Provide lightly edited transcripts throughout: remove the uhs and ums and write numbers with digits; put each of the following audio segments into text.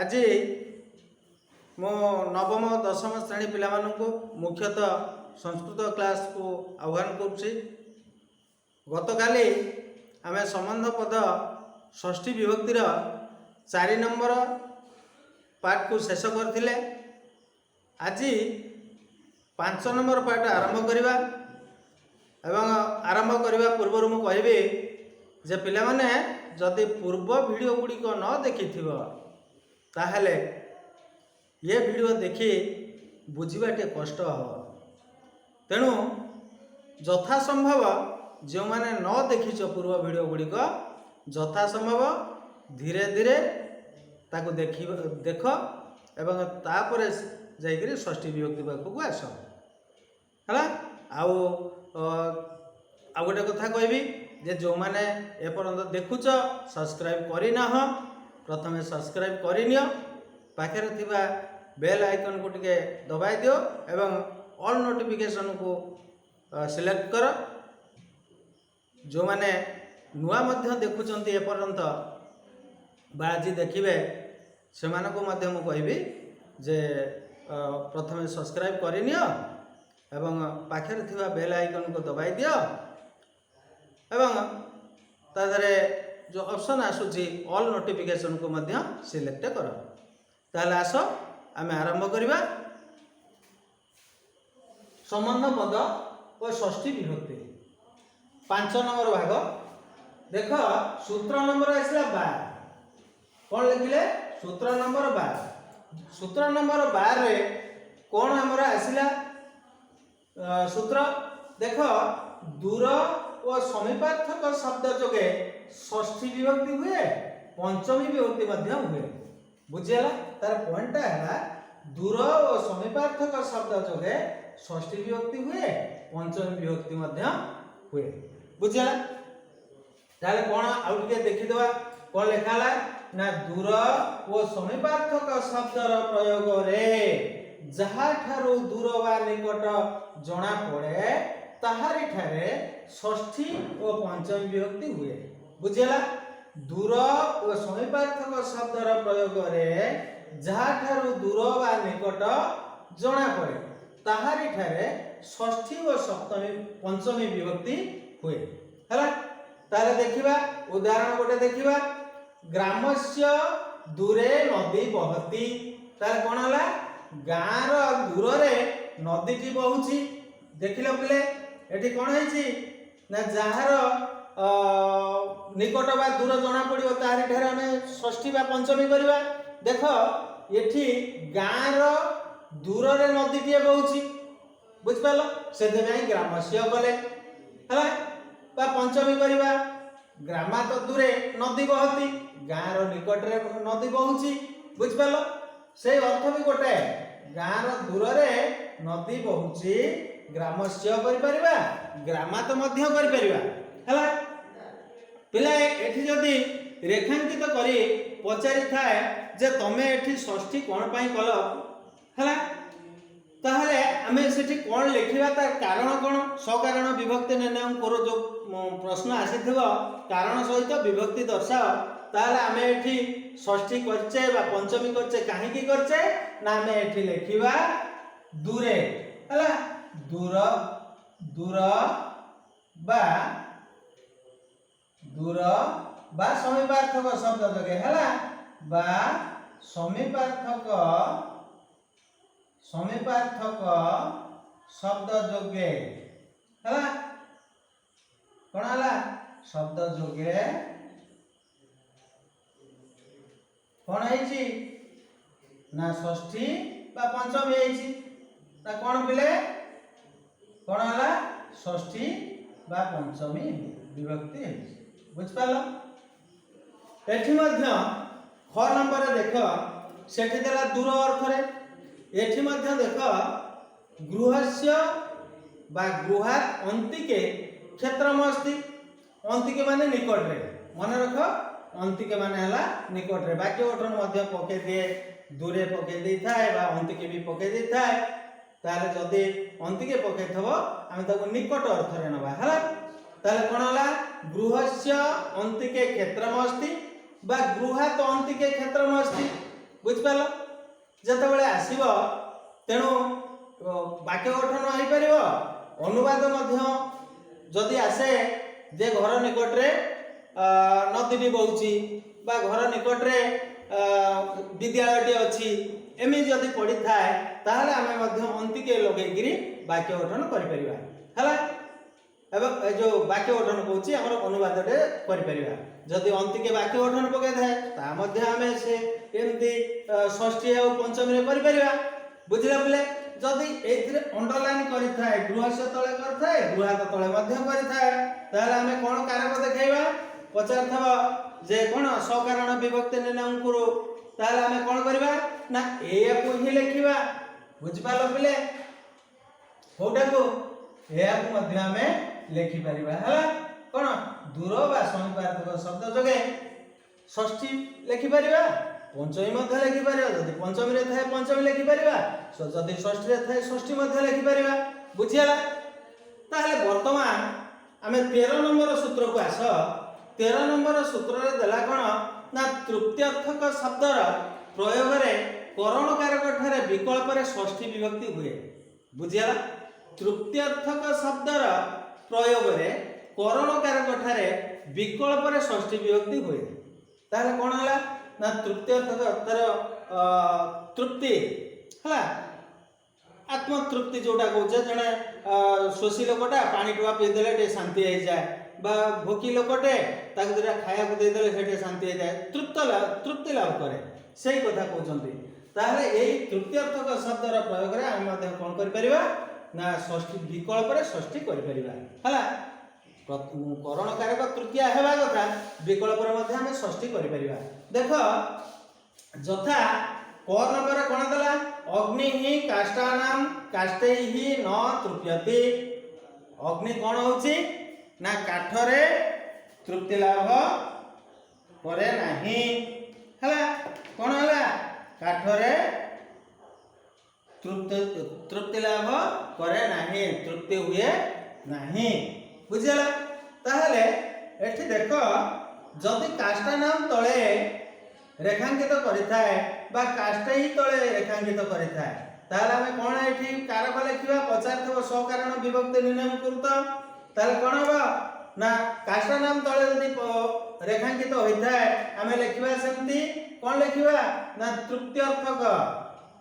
आज मो नवम दशम श्रेणी पिला मुख्यतः संस्कृत क्लास को आह्वान करुच्ची। गतकाली आम संबंध पद षष्ठी विभक्तिर 4 नंबर पार्ट को शेष करथिले। आज 5 नंबर पार्ट आरंभ करिबा एवं आरंभ करने पूर्व मु कहबी जे पिला माने जदि पूर्व वीडियो गुड़िक न देखि ताहले ये वीडियो देखि बुझाटे कष्ट हम। तेणु यथा संभव जो मैंने न देखिच पूर्व वीडियो गुड़िक यथा संभव धीरे धीरे ताको देख एवं तापर जाइकरी षष्ठी विभक्ति पाखक आस है। आउ गोटे कथा कहबी जे जो मैंने एपर्यंत देखुच सब्सक्राइब करना प्रथमे सब्सक्राइब करनियो पाखे थिबा बेल आइकन को टिके दबाई दियो एवं ऑल नोटिफिकेशन को सिलेक्ट कर। जो मैंने नुआ मध्य देखुचंती एपर्यंत बाजी देखिबे से मानको मध्य मु कहबी जे प्रथमे सब्सक्राइब करनियो एवं पाखे थिबा बेल आइकन को दबाई दियो एवं तादरे जो ऑप्शन आसुची ऑल नोटिफिकेशन को मध्य सिलेक्ट कर। ताहले आस आम आरंभ करिबा संबंध पद और षष्ठी विभक्ति 5 नंबर भाग। देख सूत्र नंबर आसला 12 कौन लिखिले सूत्र नंबर 12। सूत्र नंबर 12 रे कौन हमर आसला सूत्र देख दूर और समीपार्थक शब्द जोगे षष्ठी विभक्ति हुए पंचमी विभक्ति मध्य हुए। बुझेला तार पॉइंट है दूर और समीपार्थक शब्द जोगे षष्ठी विभक्ति हुए पंचमी विभक्ति मध्य हुए। बुझेला ताले कोन आउ टिके देखि देबा कोन लेखाला ना दूर और समीपार्थक शब्दर प्रयोग रे जहा ठारू दूर बा निकट जणा पड़े ताहारी ठारे षष्ठी और पंचमी विभक्ति हुए। बुझेला दूर और समीपार्थक शब्दर प्रयोग रे जहा ठारू दूर बा निकट जणा पड़े ताहारी ठारे षष्ठी और सप्तमी पंचमी विभक्ति हुए हैला। तारे देखिबा उदाहरण गोटे देखिबा ग्रामस्य दूरे नदी बहती। तारे कोन हला गाँव रो दूर रे नदी टी बहुची। देखिलो पिले एठी कोन हैची ना जहार निकट बा दूर जना पड़िबो ताहारी ठारे हमें षष्ठी बा पंचमी करबा। देख एठी गाँव रो दूर रे नदी टी बहुची। बुझ पालो से देबे ग्रामस्य गले हला बा पंचमी करबा ग्रामा तो दूरे नदी बहती गाँव रो निकट रे नदी बहुची। बुझ पालो से अर्थ भी गोटे गाँव रो दूर रे नदी बहुची ग्रामस्य करि परिबा ग्रामा तो मध्य करि परिबा हला। पिला एठी जदी रेखांकित करी पचारि थाए जे तमे एठी षष्ठी कोन पई कल हला ताहले आमे सेठी कोन लिखिबा तार कारण कोन सकारण विभक्ति निर्णय करो। जो प्रश्न आसीथिबो कारण सहित विभक्ति दर्शाओ ताहले आमे एठी षष्ठी करचे बा पंचमी करचे काहे की करचे ना आमे एठी लिखिबा दूरे हला दूर दूर बा समीपार्थक शब्द जोगे हैला बा समीपार्थक शब्द जोगे हैला कोन हला शब्द जोगे कोन हैची ना षष्ठी बा पंचमी हैची ना कोन पिले कोन हला षष्ठी बा पंचमी विभक्ति हैची। बुझ पालो एठी मध्य ख नंबर देख सेठी देला दूर अर्थ रे एठी मध्य देख गृहस्य बा गृहात अंतिके क्षेत्रमस्ति। अंतिके माने निकट रे मन रख अंतिके माने हला निकट रे बाकी ओठन मध्य पके दिए दूरे पके दै थाए बा अंतिके भी पके दै थाए ताले जदि अंतिके पके थबो आमे ताको निकट अर्थ रे नबा हला। ताले कोन हला गृहस्य अंतिके क्षेत्रमस्ति बा गृहात अंतिके क्षेत्रमस्ति बुझिपार जितेबाला आसब तेणु वाक्य गठन हो पार अनुवाद जदि आसे जे घर निकटरे नदी बहुची बा घर निकटरे विद्यालय अच्छी एमि जदि पड़ी थाए ताहले आमे मध्य अंतिके लगेगिरी वाक्य गठन करिपरिबा हला जो वाक्य गठन कहूँ आम अनुवाद करिपरिबा जदि अंतिके वाक्य गठन पकई थाए ता मध्य आमे से एमती षष्ठी और पंचमी करिपरिबा बुझिला पिले जदि एथिरे अंडरलाइन करिथाए गृहस्य तळे करथाए गृहात तळे मध्य करिथाए ताहले आमे कोन कारक देखाइबा पचारथबा जे कोन सकारण विभक्ति निर्णय करू ताहले आमे कोन करबा ना एया को ही लिखिबा बुझिपालो पिले होटा को एया को मध्य आमे लिखि परिबा हला कोन दूर बा समीपार्थक शब्द जगे षष्ठी लिखि परिबा पंचमी मध्य लिखि परिबा जदि पंचमी रे थाए पंचमी लिखि परिबा जदि षष्ठी रे थाए षष्ठी मध्य लिखि परिबा बुझियाला ताहले वर्तमान आमे 13 नंबर सूत्र को आस 13 नंबर सूत्र रे देला कोन ना तृतीयार्थक शब्दर प्रयोग रे करण कारक ठारे विकल्प रे षष्ठी विभक्ति हुए बुझियाला तृतीयार्थक शब्दर प्रयोग रे करण कारक ठारे विकल्प रे षष्ठी विभक्ति हुए ताहले कोन हला ना तृतीयार्थक तर तृप्ति हला आत्मतृप्ति जोटा कहूचे जड़े शोषी लोकटा पानी टुआ पी देले टे शांति हो जाए बा भोकी लोकटे ताक दुटा खाया को दे देले सेटे शांति हो जाए तृप्ति लाभ करे सही कथा कहउचंती ताहले एई तृतीयार्थक शब्दर प्रयोग रे हम मध्य कोन करि परिबा ना षष्ठी विकल्प रे षष्ठी करि परिबा हला करण कारक तृतीया हेबा कथा विकल्प रे मध्य हम षष्ठी करि परिबा देखो यथा क नंबर कोन दला अग्नि ही काष्टानाम काष्टे ही न तृप्यति अग्नि कोन होची ना काठरे तृप्ति लाभ करे नाही हला कोन हला काठरे तृप्ति लाभ करे नाही तृप्ति हुए नाही बुझिला ताहले एठी देखो जदि काष्टानाम तळे रेखांकित करिथाए बा काष्ट ही तळे रेखांकित करिथाए ताहले हमें कोन एठी कारक लिखिबा पचारथब सकारण विभक्ति निर्णय करत ताहले कोन होबा ना काष्टानाम तळे जदि रेखांकित होइथाए हमें लिखिबा सेमती कोन लिखिबा ना तृतीयार्थक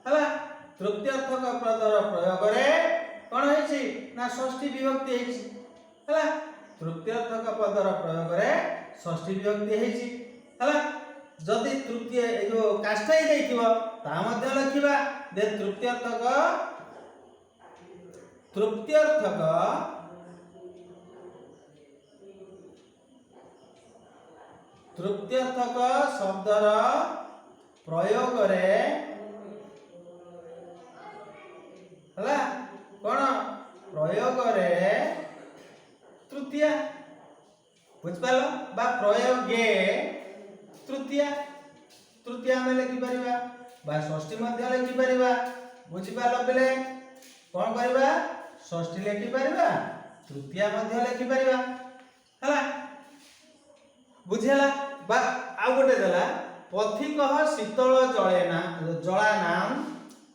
हला तृतीयार्थक पदर प्रयोग रे कोन होइछि ना षष्ठी विभक्ति होइछि हला तृतीयार्थक पदर प्रयोग रे षष्ठी विभक्ति होइछि हला जदि तृतीय जो काष्ठा ही देथिबो ता मध्य लिखिबा दे तृतीयार्थक शब्दर प्रयोग रे हला कोन प्रयोग रे तृतीया बुझपालो बा प्रयोगे तृतीया तृतीया में लिखि परिबा बा षष्ठी मध्य लिखि परिबा बुझिपालो बेले कोन करबा षष्ठी लिखि परिबा तृतीया मध्य लिखि परिबा हला बुझिला बा आ गोटे देला पथिकः शीतल जळेना जळा नाम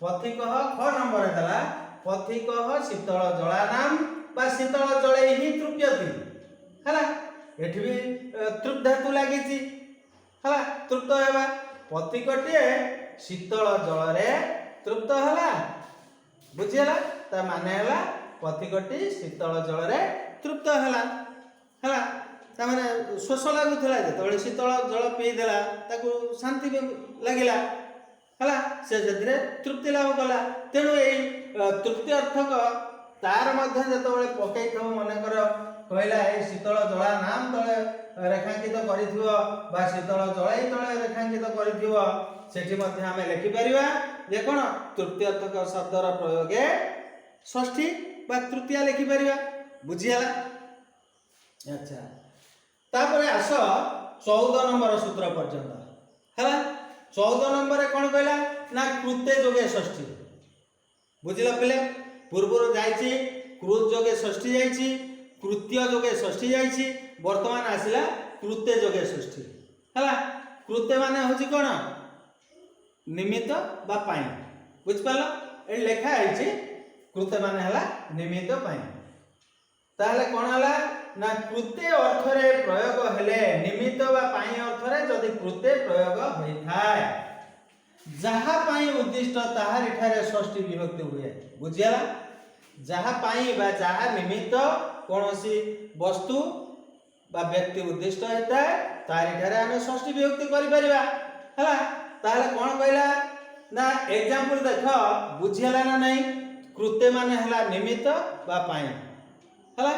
पथिकः ख नंबर देला पथिकः शीतल जळा नाम बा शीतल जळे ही तृप्यति हला एठी भी तृप्त धातु लागिछि हला तृप्त हेबा पथिकटिए शीतल जल रे तृप्त हला बुझिला ता माने हला पथिकटी शीतल जल रे तृप्त हला हला ता माने शोष लागुथला जेतबळे शीतल जल पी देला ताकू शांति लागिला हला से जतिरे तृप्ति लाभ कला तेणु एई तृप्ति अर्थक तार मध्य जेतबळे पकई थव मने कर कहला ए शीतल जला नाम तळे रेखांकित करिथिबो बा शीतल जळाई तळे रेखांकित करिथिबो सेठी मध्ये हमें लिखि परिबा जे कोन तृतीय अर्थक शब्दर प्रयोगे षष्ठी बा तृतीया लिखि परिबा बुझियाला अच्छा तापरे आस 14 नंबर सूत्र पर्यंत हला 14 नंबर कोन कहला ना कृत्य जोगे षष्ठी बुझिला पिले पूर्वरो जाईची कृत जोगे षष्ठी जाईची कृत्य जोगे षष्ठी जाईची वर्तमान आसिला कृत्य जोगे षष्ठी हला कृत्य माने होची कोन निमित्त बा पाई बुझिपाल ए लेखा है कृते माने हला निमित्त पाई ताहले कोन हला ना कृते अर्थ रे प्रयोग हेले निमित्त बा पाई अर्थ रे जदि कृते प्रयोग होई थाए जहा पाई उद्दिष्ट ताहार इठारे षष्ठी विभक्ति हुए बुझियाला जहा पाई बा जहा निमित्त कोनोसी वस्तु बा व्यक्ति उद्दिष्ट होता है तार इठारे आमे षष्ठी विभक्ति करि परिबा हला ताहले कोन कहला ना एग्जांपल देखो बुझियाला ना नहीं कृते माने हला निमित्त बा पाई हला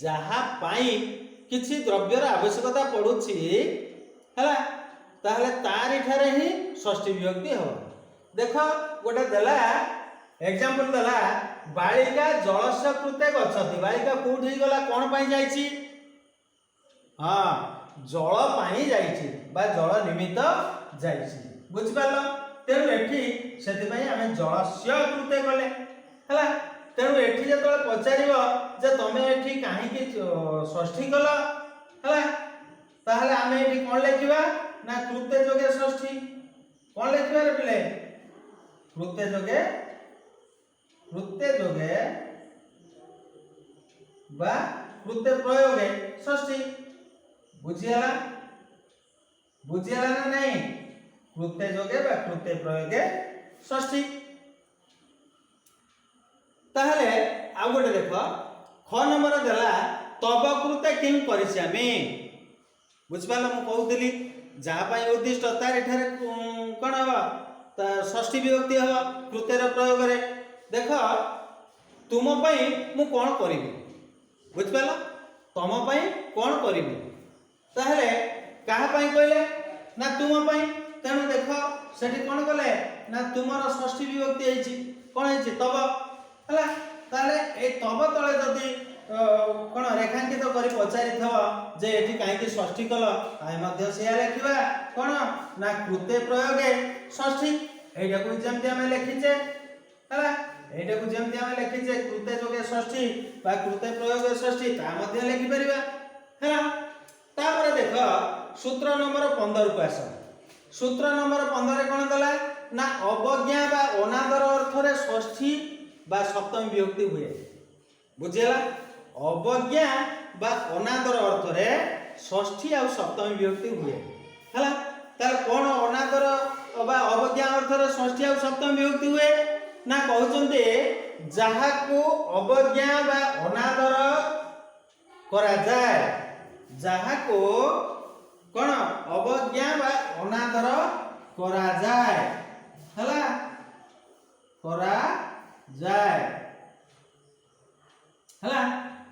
जहा पाई किछि द्रव्यर आवश्यकता पड़ुछि हला ताहले तार इठारे ही षष्ठी विभक्ति हो देखो गोटे देला एग्जांपल देला बालिका जलस्य कृते गच्छति बालिका कोठी गला कोन पाई जाईछि हां जल पाई जाईछि बा जल निमित्त जाईछि बुझि पालो तेनु एठी सेति पई आमे जलस्य कृते गले हला तेनु एठी जतले पचारिबो जे तमे एठी काहे कि षष्ठी कल हला ताहले आमे एठी कोन लेखिबा ना कृते जोगे षष्ठी कोन लेखिबा रे पिले कृते जोगे बा कृते प्रयोगे षष्ठी बुझियाला ना नहीं कृते जोगे बा कृते प्रयोगे षष्ठी ताहले आ गोटे देखो ख नंबर देला तब कृते किं करिछामि बुझिपाला मु कहउतली जहा पाई उद्दिष्ट तार एठारे कोन हबा ता षष्ठी विभक्ति हबा कृतेर प्रयोग रे देखो तुम पई मु कोन करिबि बुझिपाला तुम पई कोन करिबि ताहले कहा पई कहले ना तुम पई तेनु देखो सेठी कोन कले ना तुमर षष्ठी विभक्ति हेछि कोन हेछि तब हला ताले ए तब तळे जदी कोन रेखांकित करी पचारि थवा जे एठी काहे कि षष्ठी कल आइ मध्ये सेया लेखिबा कोन ना कृते प्रयोगे षष्ठी एटा को जेमति हम लेखिचे हला एटा को जेमति हम लेखिचे कृते जोगे षष्ठी बा कृते प्रयोगे षष्ठी ता मध्ये लेखि परिबा हला तापर देखो सूत्र नंबर 15 को आस सूत्र नंबर 15 रे कोन दला ना अवज्ञा बा अनादर अर्थ रे षष्ठी बा सप्तमी विभक्ति हुए बुझिला अवज्ञा बा अनादर अर्थ रे षष्ठी आ सप्तमी विभक्ति हुए हला तार कोन अनादर बा अवज्ञा अर्थ रे षष्ठी आ सप्तमी विभक्ति हुए ना कहउचंते जहा को अवज्ञा बा अनादर करा जाय जहा को कोन अवज्ञा बा अनादर करा जाय हला करा जाय हला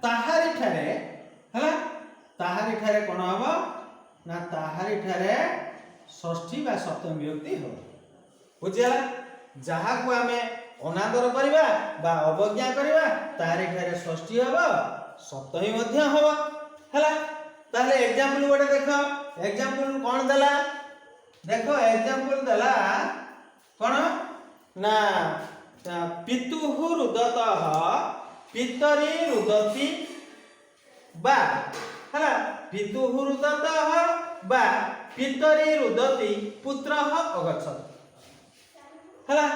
ताहारी ठारे कोन हबो ना ताहारी ठारे षष्ठी बा सप्तमी विभक्ति हो बुझिला जहा को आमे अनादर करिबा बा अवज्ञा करिबा ताहारी ठारे षष्ठी हबो सप्तमी मध्य हबो हला ताले एग्जांपल गोटे देखो एग्जांपल कोन देला देखो एग्जांपल देला कोन ना पितुः रुदतः पितरी रुदति बा हला पितुः रुदतः बा पितरी रुदति पुत्रः अगच्छत् हला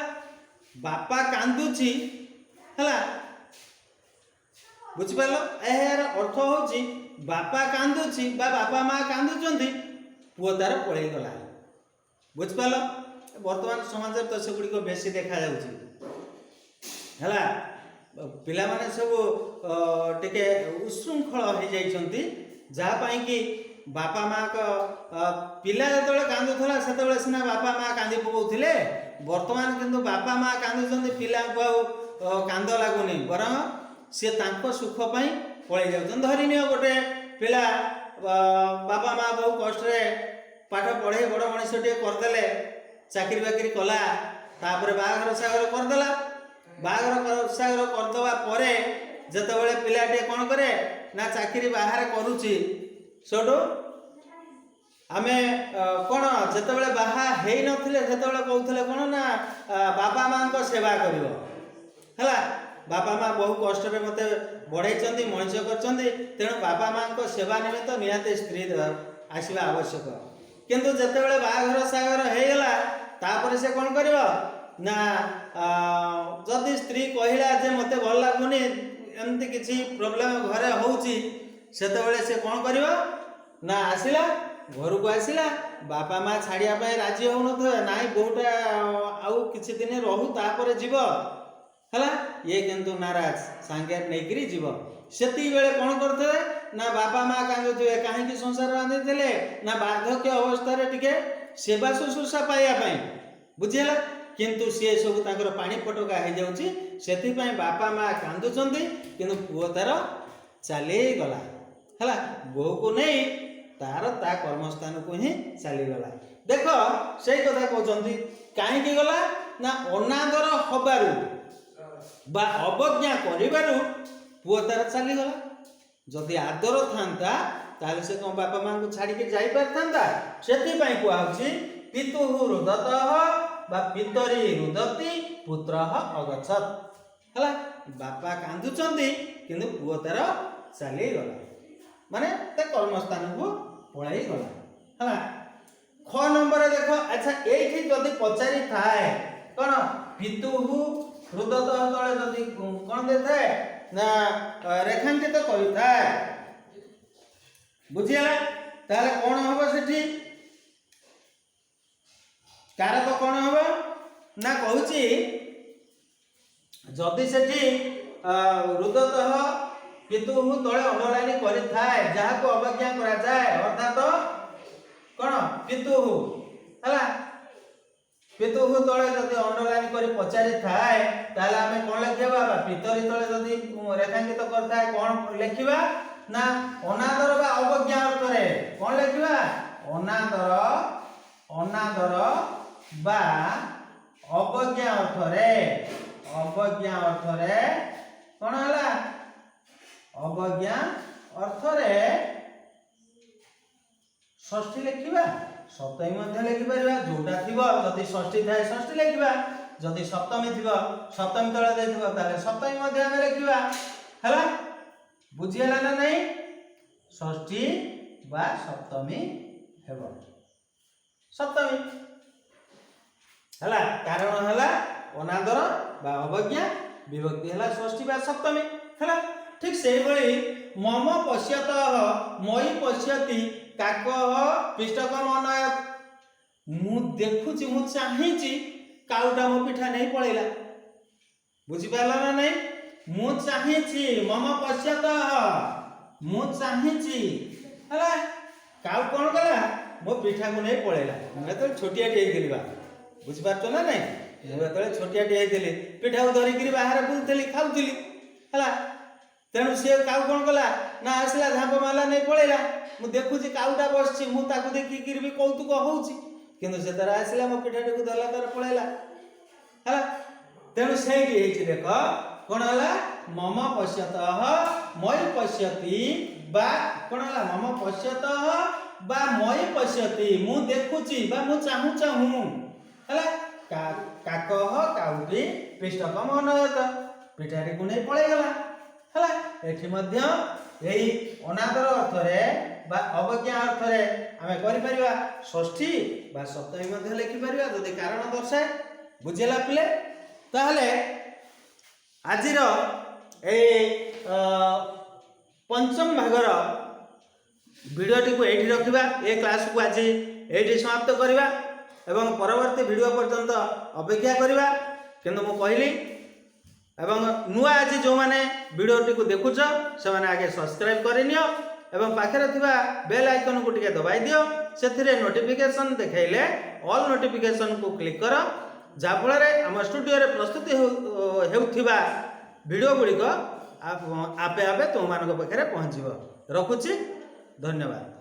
बापा कांदुची हला बुझि पालो एहर अर्थ होची बापा कांदुची बा बापा मां कांदुचंती पुओ तार पळेई गला बुझि पालो वर्तमान समाज रे तो सेगुडी को बेसी देखा जाउची हला पिला माने सब टिके उशृंखल हो जाइछंती जा पाई कि बापा मां को पिला जतले कांदुथला सेतबेले सिना बापा मां कांदी पकोथिले वर्तमान किंतु बापा मां कांदुचंती पिला को कांद लागुनी बरं से तांको सुख पई पळेई जाउछन धरिनियो गोटे पिला बापा मां बहु कष्ट रे पाठ पढ़े बड़ मनीष टे करदेले चाकरी बाकरी कला तापर बाघर सागर करदेला बाघर सागर करदवा परे जतबेले पिलाटे कोन करे ना चाकरी बाहर करूची सोडो आमे कोन जतबेले बाहा हेई नथिले जतबेले कहउथले कोन ना बापा मां को सेवा करिवो हला बापा मां बहु कष्ट रे मते बढ़ाइचंदी मनीष करचंदी तेणु बापा मां को सेवा निमित्त निहाते स्त्री आसीबा आवश्यक किंतु जेतेबेले बाहाघर सागर हेगला तापर से कौन कर ना जदि स्त्री कहला जे मते भल लगुनि एमती किसी प्रोब्लेम घरे होउची सेतेबेले से कौन कर ना आसिला घर को आसिला बापा माँ छाड़िया राजी हो नाई बहुटा आउ किछि दिन रहू तापर जीव है ये किंतु नाराज सांगे नहीं जीव सेती बेले कौन करते ना बापा माँ कांदुवे कहीं संसार बांधि ना बार्धक्य अवस्था टिके सेवा शुश्रूषा पाइबा बुझीला किंतु सी सब तांकर पानी फटका हो जाउची सेति पई बापा माँ कांदुचंती किंतु पुओ तार चली गला है बहु को नहीं तार ता कर्मस्थान को ही चली गला देख से कथा कहते कहीं गला ना अनादर हबारू बा अवज्ञा करिबारू पुओ तार चली गला जदि आदर था ताले से कौन बापा माँ को छाड़ी के जाई पारथांता सेति पई कुआउची पितुः रुदतः बा पितरी रुदति पुत्रः अगच्छत् हला बापा कांदुचंती किंतु पुओ तार चली गला माने ते कर्मस्थान को पळाई गला हला ख नंबर देखो अच्छा एठी जदि पचारि थाए कोन पितुः रुदतः तळे जदि कोन देथाए ना रेखांकित तो करिथाए बुझिला ताले कोन होबो सेठी कार तो कौन हम ना कहूची जदि सेठी रुदतः पितुः तले अंडरलाइन करिथाए जहा को अवज्ञा करा जाए अर्थात कौन पितुः हला पितुः तले जदि अंडरलाइन करी पचारि थाए ताले आमे कोन लिखिबा बा पितरी तले जदि रेखांकित करथाए कोन लिखिबा ना अनादर बा अवज्ञा अर्थ रे कोन लिखिबा अनादर अनादर बा अवज्ञा अर्थरे कौन है अवज्ञा अर्थरे षष्ठी लिखा सप्तमी लिखिपर जोटा थी जदि षष्ठी थाए षष्ठी लिखा जदि सप्तमी थी सप्तमी तले सप्तमी आम लिखा है बुझीगला ना नहीं षष्ठी बा सप्तमी हेब सप्तमी है कारण है अनादर बा अवज्ञा विभक्ति है षष्ठी बा सप्तमी है ठीक से भली मम पश्यत मई पश्यति काक पिष्टकम अनयत मु देखुची मु चाहिची काउटा मो पिठा नहीं पड़ेला बुझी पारला ना नहीं मु चाहिची मम पश्यत मु चाहिची है काउ कौन कला मो पिठा को नहीं पड़ेला मैं तो छोटिया टे बुझी पारछ ना नहीं मुझे छोटिया टे पिठा को धरिकी बाहर बुलूली खाऊली है तेणु सी काउ कौन कला ना आसला झांप मारला नहीं पड़ेगा मुझे देखुची काउटा बस मुझे देखिक भी कौतुक होउची किंतु से तार आसला मो पिठाटी को धरला तार पड़ेगा है तेणु से देख कौन है मम पश्यत मई पश्यति बा कौन है मम पश्यत बा मई पश्यति मु देखुची बा मु चाहू चाहू है काक काउटी पृष्ठकम अनयत पिठाटी को नहीं पड़ेगला है एठी मध्य यही अनादर अर्थरे बा अवज्ञा अर्थरे आमे करि परिबा षष्ठी बा सप्तमी मध्य लिखि परिबा जदि कारण दर्शाए बुझेला पिले ताहले आजिर ए पंचम भागर वीडियोटी को एठी रखिबा ए क्लास को आज एठी समाप्त करिबा एवं परवर्ती वीडियो पर्यंत अपेक्षा करिबा किंतु मु कहली एवं नुआ आज जो माने वीडियोटी को देखुछ से माने आगे सब्सक्राइब करनियो एवं पाखरे थिबा बेल आइकन को टिके दबाई दियो सेथिरे नोटिफिकेशन देखाइले ऑल नोटिफिकेशन को क्लिक कर जाफल आम स्टूडियो रे प्रस्तुति हेउथिबा वीडियो गुड़िक आपे आपे तुम मान पाखे पहुँचब रखुची धन्यवाद।